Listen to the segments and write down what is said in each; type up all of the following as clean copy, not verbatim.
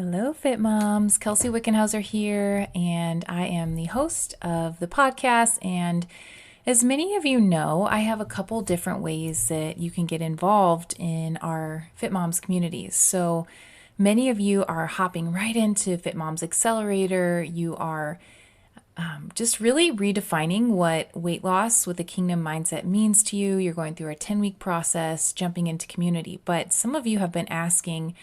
Hello, Fit Moms. Kelsey Wickenhauser here, and I am the host of the podcast. And as many of you know, I have a couple different ways that you can get involved in our Fit Moms communities. So many of you are hopping right into Fit Moms Accelerator. You are just really redefining what weight loss with a kingdom mindset means to you. You're going through a 10-week process, jumping into community. But some of you have been asking,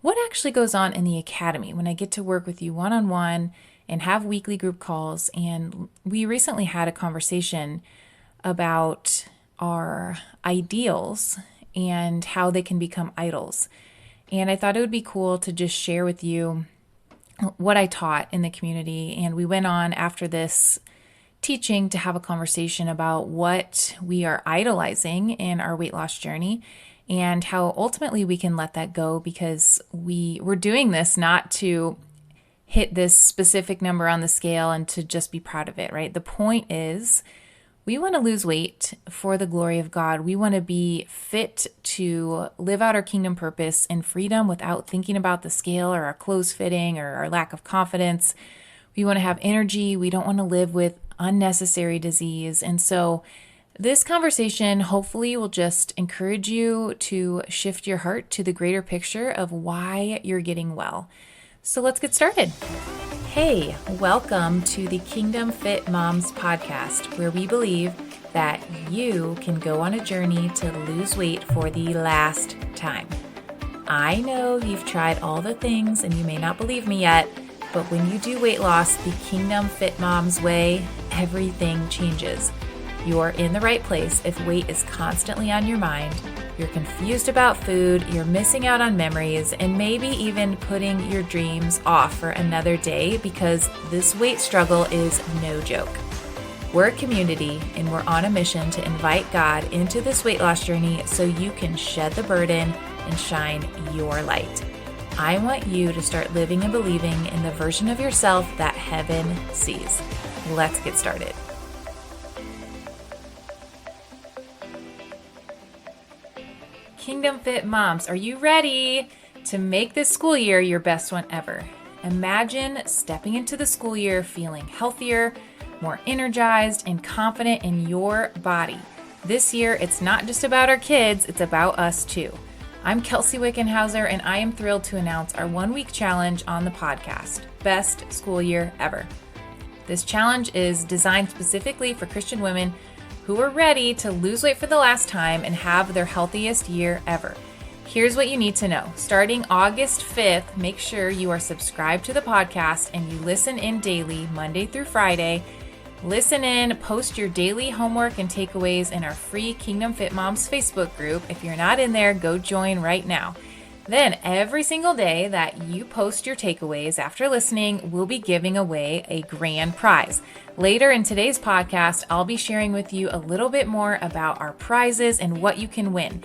what actually goes on in the academy when I get to work with you one-on-one and have weekly group calls? And we recently had a conversation about our ideals and how they can become idols. And I thought it would be cool to just share with you what I taught in the community. And we went on after this teaching to have a conversation about what we are idolizing in our weight loss journey and how ultimately we can let that go, because we're doing this not to hit this specific number on the scale and to just be proud of it, right? The point is we want to lose weight for the glory of God. We want to be fit to live out our kingdom purpose in freedom without thinking about the scale or our clothes fitting or our lack of confidence. We want to have energy. We don't want to live with unnecessary disease. And so this conversation hopefully will just encourage you to shift your heart to the greater picture of why you're getting well. So let's get started. Hey, welcome to the Kingdom Fit Moms podcast, where we believe that you can go on a journey to lose weight for the last time. I know you've tried all the things and you may not believe me yet, but when you do weight loss the Kingdom Fit Moms way, everything changes. You're in the right place if weight is constantly on your mind, you're confused about food, you're missing out on memories, and maybe even putting your dreams off for another day because this weight struggle is no joke. We're a community and we're on a mission to invite God into this weight loss journey so you can shed the burden and shine your light. I want you to start living and believing in the version of yourself that heaven sees. Let's get started. Kingdom Fit Moms, are you ready to make this school year your best one ever? Imagine stepping into the school year feeling healthier, more energized, and confident in your body. This year, it's not just about our kids, it's about us too. I'm Kelsey Wickenhauser, and I am thrilled to announce our 1-week challenge on the podcast, Best School Year Ever. This challenge is designed specifically for Christian women who are ready to lose weight for the last time and have their healthiest year ever. Here's what you need to know. Starting August 5th, make sure you are subscribed to the podcast and you listen in daily, Monday through Friday. Listen in, post your daily homework and takeaways in our free Kingdom Fit Moms Facebook group. If you're not in there, go join right now. Then every single day that you post your takeaways after listening, we'll be giving away a grand prize. Later in today's podcast, I'll be sharing with you a little bit more about our prizes and what you can win.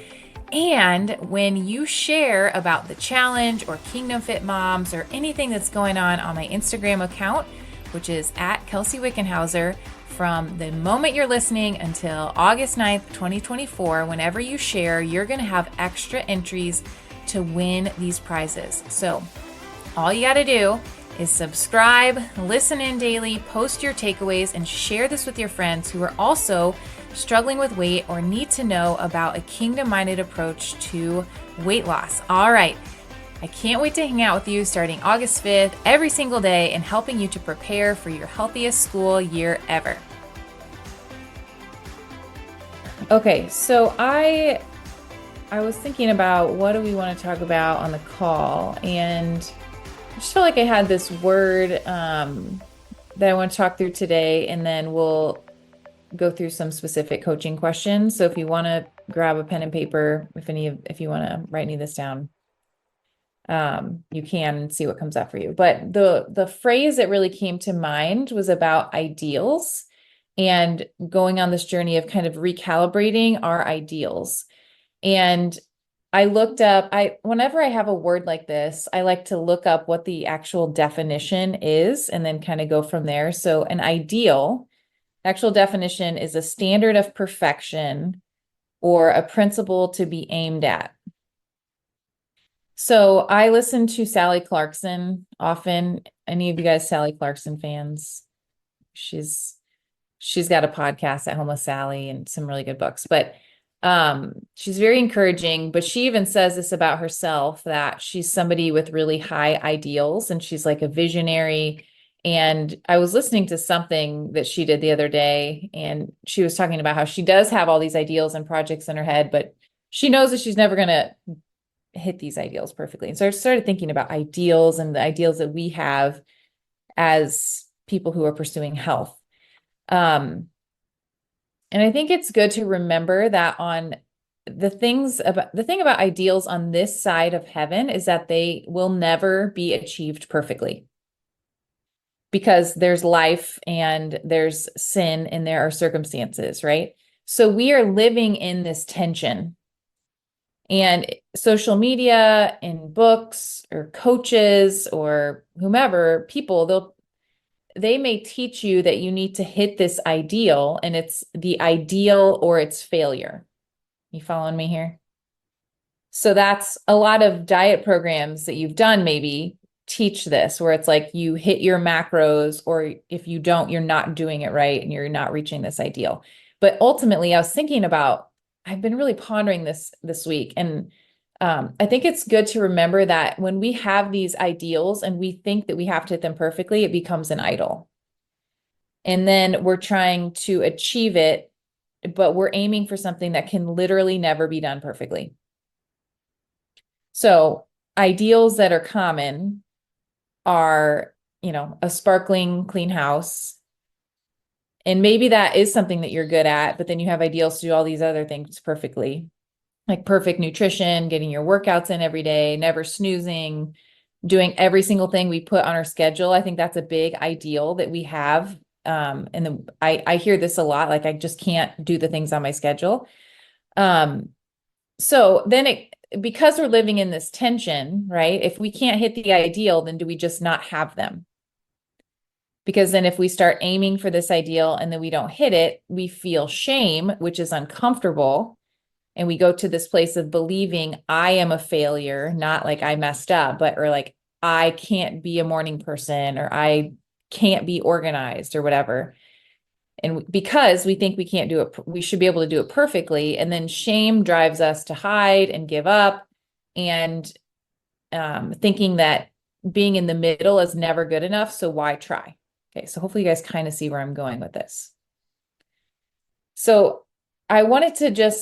And when you share about the challenge or Kingdom Fit Moms or anything that's going on my Instagram account, which is at Kelsey Wickenhauser, from the moment you're listening until August 9th, 2024, whenever you share, you're going to have extra entries to win these prizes. So all you got to do is subscribe, listen in daily, post your takeaways, and share this with your friends who are also struggling with weight or need to know about a kingdom-minded approach to weight loss. All right. I can't wait to hang out with you starting August 5th every single day and helping you to prepare for your healthiest school year ever. Okay, so I was thinking about what do we want to talk about on the call, and I just feel like I had this word that I want to talk through today, and then we'll go through some specific coaching questions. So if you want to grab a pen and paper, if you want to write any of this down, you can see what comes up for you. But the phrase that really came to mind was about ideals and going on this journey of kind of recalibrating our ideals. And I looked up, whenever I have a word like this, I like to look up what the actual definition is and then kind of go from there. So an ideal, actual definition, is a standard of perfection or a principle to be aimed at. So I listen to Sally Clarkson often. Any of you guys Sally Clarkson fans? She's she's got a podcast at Home with Sally and some really good books. But she's very encouraging, but she even says this about herself, that she's somebody with really high ideals and she's like a visionary. And I was listening to something that she did the other day, and she was talking about how she does have all these ideals and projects in her head, but she knows that she's never going to hit these ideals perfectly. And so I started thinking about ideals and the ideals that we have as people who are pursuing health. Um, and I think it's good to remember that on the thing about ideals on this side of heaven is that they will never be achieved perfectly, because there's life and there's sin and there are circumstances, right? So we are living in this tension. And social media and books or coaches or whomever, people, they may teach you that you need to hit this ideal, and it's the ideal or it's failure. You following me here? So that's a lot of diet programs that you've done maybe teach this, where it's like you hit your macros, or if you don't, you're not doing it right and you're not reaching this ideal. But ultimately, I was thinking about, I've been really pondering this week, and I think it's good to remember that when we have these ideals and we think that we have to hit them perfectly, it becomes an idol. And then we're trying to achieve it, but we're aiming for something that can literally never be done perfectly. So ideals that are common are, a sparkling clean house. And maybe that is something that you're good at, but then you have ideals to do all these other things perfectly, like perfect nutrition, getting your workouts in every day, never snoozing, doing every single thing we put on our schedule. I think that's a big ideal that we have. And I hear this a lot, like I just can't do the things on my schedule. So then because we're living in this tension, right? If we can't hit the ideal, then do we just not have them? Because then if we start aiming for this ideal and then we don't hit it, we feel shame, which is uncomfortable. And we go to this place of believing I am a failure, not like I messed up, or like I can't be a morning person, or I can't be organized or whatever. And because we think we can't do it, we should be able to do it perfectly. And then shame drives us to hide and give up, and thinking that being in the middle is never good enough. So why try? Okay, so hopefully you guys kind of see where I'm going with this. So I wanted to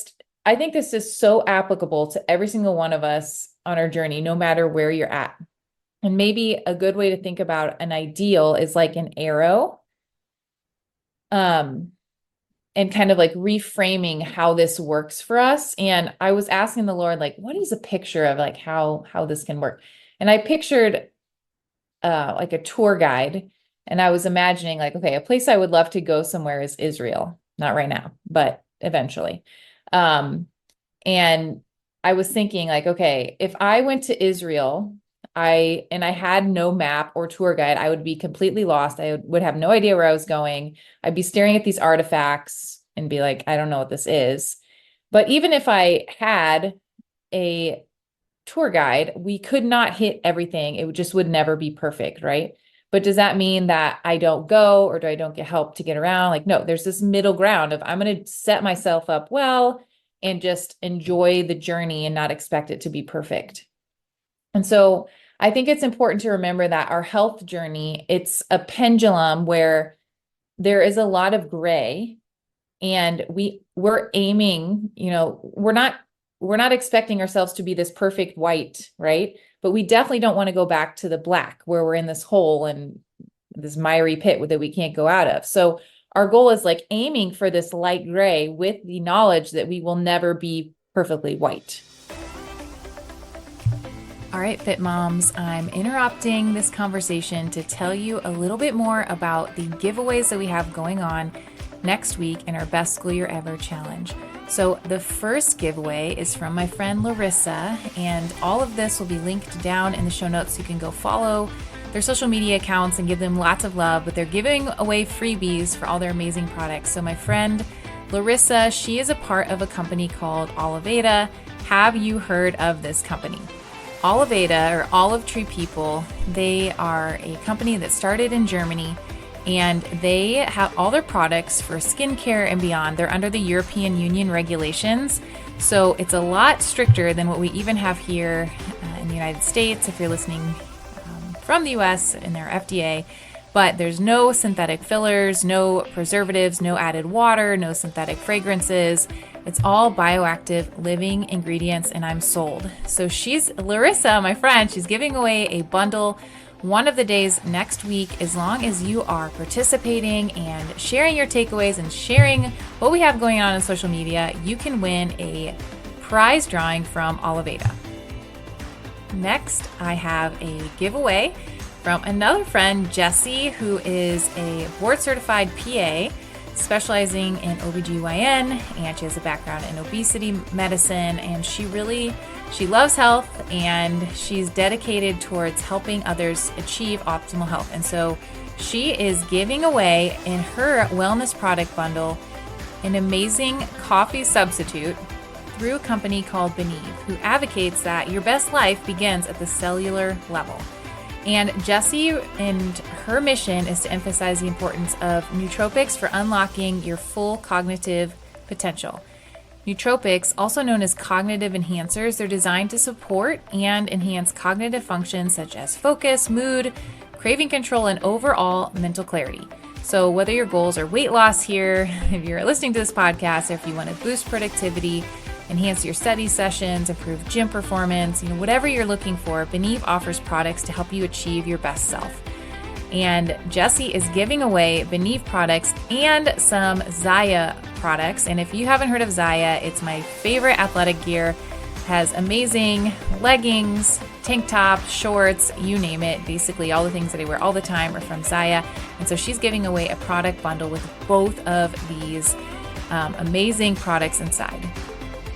I think this is so applicable to every single one of us on our journey, no matter where you're at. And maybe a good way to think about an ideal is like an arrow. And kind of like reframing how this works for us. And I was asking the Lord, like, what is a picture of like how this can work? And I pictured like a tour guide, and I was imagining like, okay, a place I would love to go somewhere is Israel. Not right now, but eventually. And I was thinking like, okay, if I went to Israel, I had no map or tour guide, I would be completely lost. I would have no idea where I was going. I'd be staring at these artifacts and be like, I don't know what this is. But even if I had a tour guide, we could not hit everything. It would never be perfect, right? But does that mean that I don't go, or do I don't get help to get around? Like, no, there's this middle ground of I'm going to set myself up well and just enjoy the journey and not expect it to be perfect. And so I think it's important to remember that our health journey, it's a pendulum where there is a lot of gray, and we're aiming, we're not expecting ourselves to be this perfect white, right? But we definitely don't want to go back to the black where we're in this hole and this miry pit that we can't go out of. So our goal is like aiming for this light gray with the knowledge that we will never be perfectly white. All right, Fit Moms, I'm interrupting this conversation to tell you a little bit more about the giveaways that we have going on next week in our Best School Year Ever Challenge. So the first giveaway is from my friend Larissa, and all of this will be linked down in the show notes so you can go follow their social media accounts and give them lots of love, but they're giving away freebies for all their amazing products. So my friend Larissa, she is a part of a company called Oliveda. Have you heard of this company? Oliveda, or Olive Tree People, they are a company that started in Germany, and they have all their products for skincare and beyond. They're under the European Union regulations, so it's a lot stricter than what we even have here in the United States if you're listening from the US and their FDA. But there's no synthetic fillers, no preservatives, no added water, no synthetic fragrances. It's all bioactive living ingredients, and I'm sold. So Larissa, my friend, she's giving away a bundle one of the days next week. As long as you are participating and sharing your takeaways and sharing what we have going on social media, you can win a prize drawing from Oliveda. Next, I have a giveaway from another friend, Jessie, who is a board-certified PA specializing in OBGYN, and she has a background in obesity medicine, and she loves health, and she's dedicated towards helping others achieve optimal health. And so she is giving away in her wellness product bundle an amazing coffee substitute through a company called Believe, who advocates that your best life begins at the cellular level. And Jessie and her mission is to emphasize the importance of nootropics for unlocking your full cognitive potential. Nootropics, also known as cognitive enhancers, they're designed to support and enhance cognitive functions such as focus, mood, craving control, and overall mental clarity. So whether your goals are weight loss here, if you're listening to this podcast, or if you want to boost productivity, enhance your study sessions, improve gym performance, whatever you're looking for, Believe offers products to help you achieve your best self. And Jessie is giving away Believe products and some Zaya products. And if you haven't heard of Zaya, it's my favorite athletic gear. Has amazing leggings, tank tops, shorts, you name it. Basically, all the things that I wear all the time are from Zaya. And so she's giving away a product bundle with both of these amazing products inside.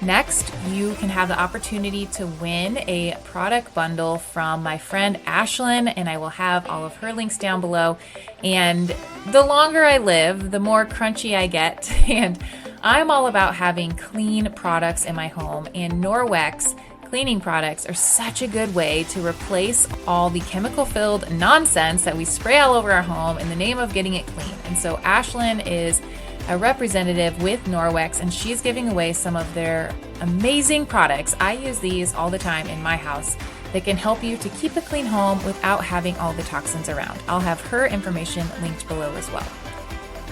Next, you can have the opportunity to win a product bundle from my friend Ashlyn, and I will have all of her links down below. And the longer I live, the more crunchy I get. And I'm all about having clean products in my home, and Norwex cleaning products are such a good way to replace all the chemical-filled nonsense that we spray all over our home in the name of getting it clean. And so Ashlyn is a representative with Norwex, and she's giving away some of their amazing products. I use these all the time in my house that can help you to keep a clean home without having all the toxins around. I'll have her information linked below as well.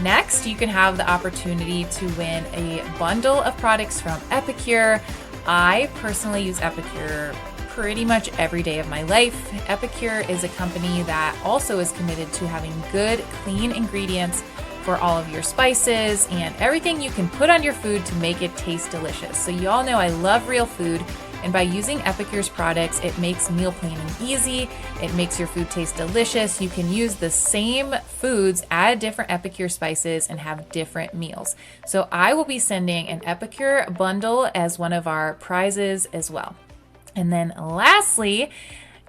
Next, you can have the opportunity to win a bundle of products from Epicure. I personally use Epicure pretty much every day of my life. Epicure is a company that also is committed to having good, clean ingredients for all of your spices and everything you can put on your food to make it taste delicious. So you all know I love real food, and by using Epicure's products, it makes meal planning easy. It makes your food taste delicious. You can use the same foods, add different Epicure spices, and have different meals. So I will be sending an Epicure bundle as one of our prizes as well. And then lastly,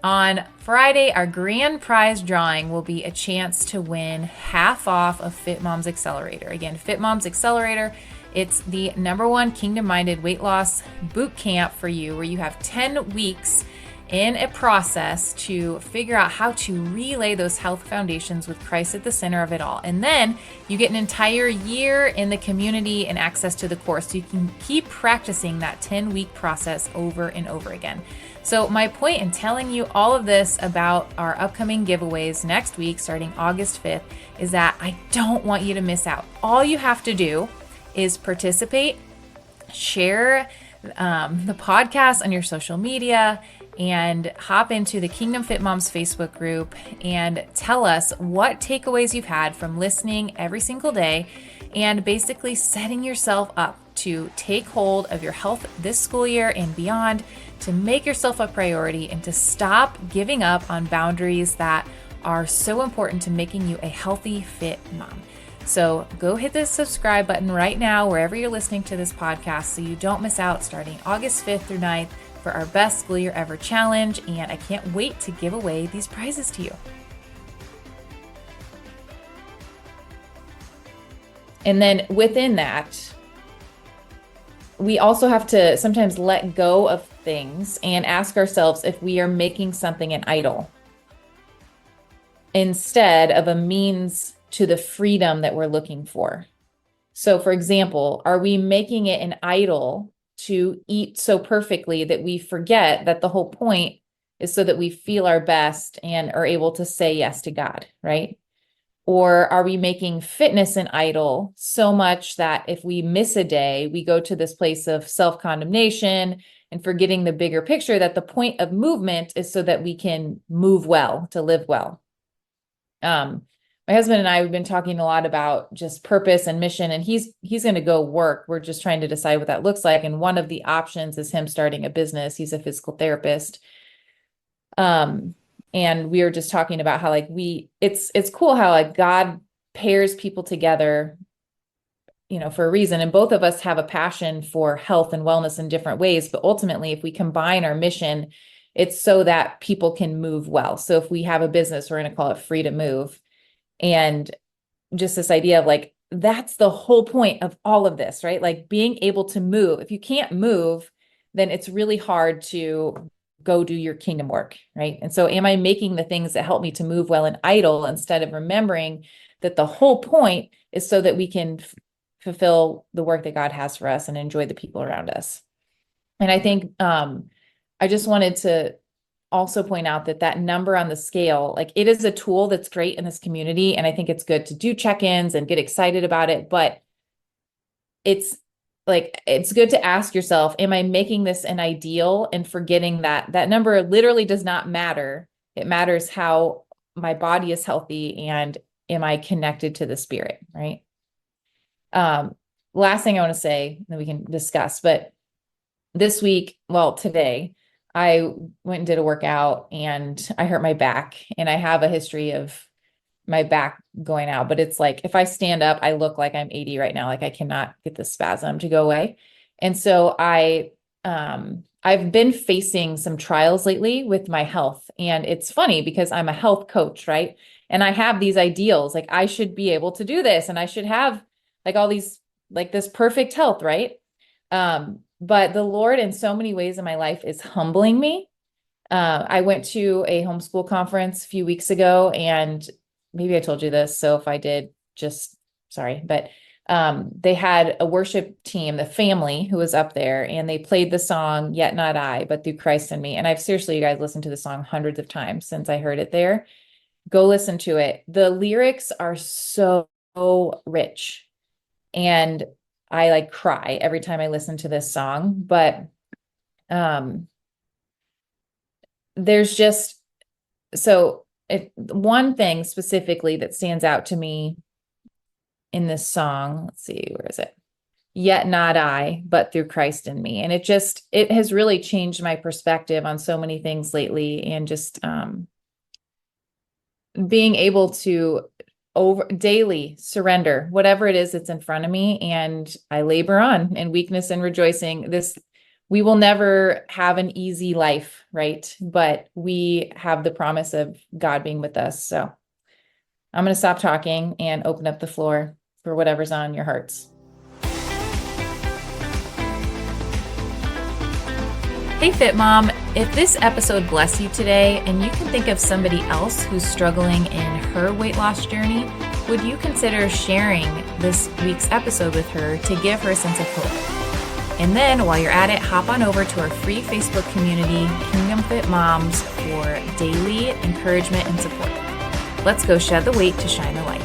on Friday, our grand prize drawing will be a chance to win half off of Fit Moms Accelerator. Again, Fit Moms Accelerator, it's the #1 kingdom-minded weight loss boot camp for you, where you have 10 weeks in a process to figure out how to relay those health foundations with Christ at the center of it all. And then you get an entire year in the community and access to the course, so you can keep practicing that 10-week process over and over again. So my point in telling you all of this about our upcoming giveaways next week, starting August 5th, is that I don't want you to miss out. All you have to do is participate, share the podcast on your social media, and hop into the Kingdom Fit Moms Facebook group and tell us what takeaways you've had from listening every single day, and basically setting yourself up to take hold of your health this school year and beyond, to make yourself a priority and to stop giving up on boundaries that are so important to making you a healthy, fit mom. So go hit the subscribe button right now, wherever you're listening to this podcast, so you don't miss out starting August 5th through 9th for our Best School Year Ever Challenge. And I can't wait to give away these prizes to you. And then within that, we also have to sometimes let go of things and ask ourselves if we are making something an idol instead of a means to the freedom that we're looking for. So, for example, are we making it an idol to eat so perfectly that we forget that the whole point is so that we feel our best and are able to say yes to God, right? Or are we making fitness an idol so much that if we miss a day, we go to this place of self-condemnation and forgetting the bigger picture that the point of movement is so that we can move well, to live well. My husband and I have been talking a lot about just purpose and mission, and he's going to go work. We're just trying to decide what that looks like. And one of the options is him starting a business. He's a physical therapist. And we were just talking about how like it's cool how like God pairs people together, for a reason. And both of us have a passion for health and wellness in different ways. But ultimately, if we combine our mission, it's so that people can move well. So if we have a business, we're going to call it Free to Move. And just this idea of like, that's the whole point of all of this, right? Like being able to move. If you can't move, then it's really hard to go do your kingdom work, right? And so am I making the things that help me to move well an idol instead of remembering that the whole point is so that we can fulfill the work that God has for us and enjoy the people around us? And I think I just wanted to also point out that number on the scale, like it is a tool that's great in this community. And I think it's good to do check-ins and get excited about it. But it's like, it's good to ask yourself, am I making this an ideal and forgetting that number literally does not matter. It matters how my body is healthy and am I connected to the spirit, right? Last thing I want to say that we can discuss, but this week, well, today, I went and did a workout and I hurt my back, and I have a history of my back going out, but it's like, if I stand up, I look like I'm 80 right now. Like I cannot get the spasm to go away. And so I've been facing some trials lately with my health, and it's funny because I'm a health coach, right? And I have these ideals, like I should be able to do this and I should have like all these, like this perfect health, right? But the Lord in so many ways in my life is humbling me. I went to a homeschool conference a few weeks ago, and maybe I told you this, so if I did, just sorry, but they had a worship team, the family who was up there, and they played the song, Yet Not I, but Through Christ in Me. And I've seriously, you guys, listened to the song hundreds of times since I heard it there. Go listen to it. The lyrics are so rich, and I like cry every time I listen to this song, but there's just, one thing specifically that stands out to me in this song, let's see, where is it? Yet not I, but through Christ in me. And it has really changed my perspective on so many things lately, and just being able to daily surrender whatever it is that's in front of me, and I labor on in weakness and rejoicing. We will never have an easy life, right? But we have the promise of God being with us. So I'm going to stop talking and open up the floor for whatever's on your hearts. Hey Fit Mom, if this episode blessed you today and you can think of somebody else who's struggling in her weight loss journey, would you consider sharing this week's episode with her to give her a sense of hope? And then while you're at it, hop on over to our free Facebook community, Kingdom Fit Moms, for daily encouragement and support. Let's go shed the weight to shine the light.